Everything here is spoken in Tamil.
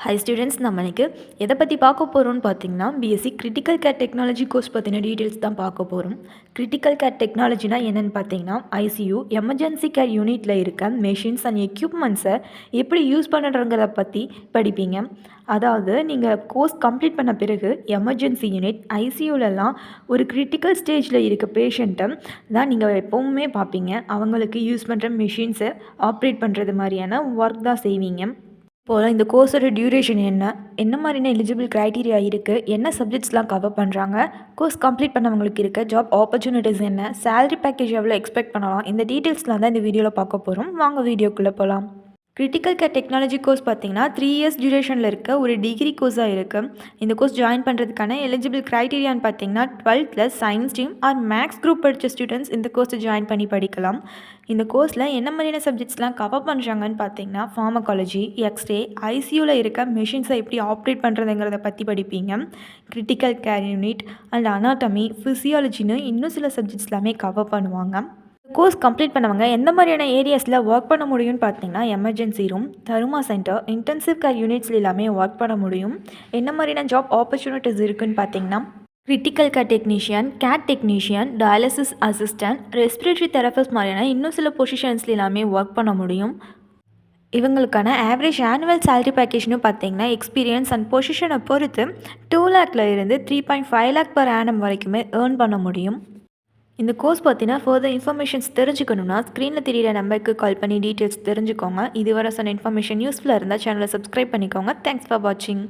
ஹை ஸ்டூடெண்ட்ஸ், நம்ம இன்னைக்கு எதை பற்றி பார்க்க போகிறோம்னு பார்த்தீங்கன்னா, BSc critical care technology course பற்றின டீட்டெயில்ஸ் தான் பார்க்க போகிறோம். கிரிட்டிக்கல் கேர் டெக்னாலஜினா என்னென்னு பார்த்தீங்கன்னா, ஐசியூ எமர்ஜென்சி கேர் யூனிட்டில் இருக்க மெஷின்ஸ் அண்ட் எக்யூப்மெண்ட்ஸை எப்படி யூஸ் பண்ணுறங்கிறத பற்றி படிப்பீங்க. அதாவது நீங்கள் கோர்ஸ் கம்ப்ளீட் பண்ண பிறகு எமர்ஜென்சி யூனிட் ஐசியூலலாம் ஒரு கிரிட்டிக்கல் ஸ்டேஜில் இருக்க பேஷண்ட்டை தான் நீங்கள் எப்போவுமே பார்ப்பீங்க. அவங்களுக்கு யூஸ் பண்ணுற மிஷின்ஸை ஆப்ரேட் பண்ணுறது மாதிரியான ஒர்க் தான் செய்வீங்க. இப்போது இந்த கோர்ஸோட டியூரேஷன் என்ன மாதிரியான எலிஜிபிள் க்ரைட்டீரியா இருக்குது, என்ன சப்ஜெக்ட்ஸ்லாம் கவர் பண்ணுறாங்க, கோர்ஸ் கம்ப்ளீட் பண்ணவங்களுக்கு இருக்க ஜாப் ஆப்பர்ச்சுனிட்டிஸ் என்ன, சேலரி பேக்கேஜ் எவ்வளோ எக்ஸ்பெக்ட் பண்ணலாம், இந்த டீட்டெயில்ஸ்லாம் தான் இந்த வீடியோவில் பார்க்க போகிறோம். வாங்க வீடியோக்குள்ளே போகலாம். கிரிட்டிக்கல் கேர் டெக்னாலஜி கோர்ஸ் பார்த்திங்கன்னா 3 இயர்ஸ் டியூரேஷனில் இருக்க ஒரு டிகிரி கோர்ஸாக இருக்குது. இந்த கோர்ஸ் ஜாயின் பண்ணுறதுக்கான எலிஜிபிள் க்ரைட்டீரியான்னு பார்த்தீங்கன்னா 12th science stream or maths group படித்த ஸ்டூடெண்ட்ஸ் இந்த கோர்ஸை ஜாயின் பண்ணி படிக்கலாம். இந்த கோர்ஸில் என்ன மாதிரியான சப்ஜெக்ட்ஸ்லாம் கவர் பண்ணுறாங்கன்னு பார்த்தீங்கன்னா, ஃபார்மகாலஜி, எக்ஸ்ரே, ஐசியூவில் இருக்க மிஷின்ஸை எப்படி ஆப்ரேட் பண்ணுறதுங்கிறத பற்றி படிப்பீங்க. Critical care unit and anatomy, ஃபிசியாலஜின்னு இன்னும் சில சப்ஜெக்ட்ஸ் எல்லாமே கவர் பண்ணுவாங்க. கோர்ஸ் கம்ப்ளீட் பண்ணவங்க எந்த மாதிரியான ஏரியாஸில் ஒர்க் பண்ண முடியும்னு பார்த்தீங்கன்னா, எமர்ஜென்சி ரூம், தருமா சென்டர், இன்டென்சிவ் கேர் யூனிட்ஸில் எல்லாமே ஒர்க் பண்ண முடியும். என்ன மாதிரியான ஜாப் ஆப்பர்ச்சுனிட்டிஸ் இருக்குதுன்னு பார்த்தீங்கன்னா, critical care technician, cath technician, dialysis assistant, respiratory therapist மாதிரியான இன்னும் சில பொசிஷன்ஸில் எல்லாமே ஒர்க் பண்ண முடியும். இவங்களுக்கான ஆவரேஜ் ஆனுவல் சேலரி பேக்கேஜ்னு பார்த்தீங்கன்னா, எக்ஸ்பீரியன்ஸ் அண்ட் பொசிஷனை பொறுத்து 2 lakh இருந்து 3.5 lakh per annum வரைக்குமே ஏர்ன் பண்ண முடியும். இந்த கோர்ஸ் பார்த்தீங்கன்னா ஃபர்தர் இன்ஃபர்மேஷன்ஸ் தெரிஞ்சுக்கணுன்னா ஸ்க்ரீனில் தெரியிற நம்பருக்கு கால் பண்ணி டீட்டெயில்ஸ் தெரிஞ்சுக்கோங்க. இதுவரை சொன்ன இன்ஃபர்மேஷன் யூஸ்ஃபுல்லாக இருந்தால் சேனலை சப்ஸ்கிரைப் பண்ணிக்கோங்க. தேங்க்ஸ் ஃபார் வாட்சிங்.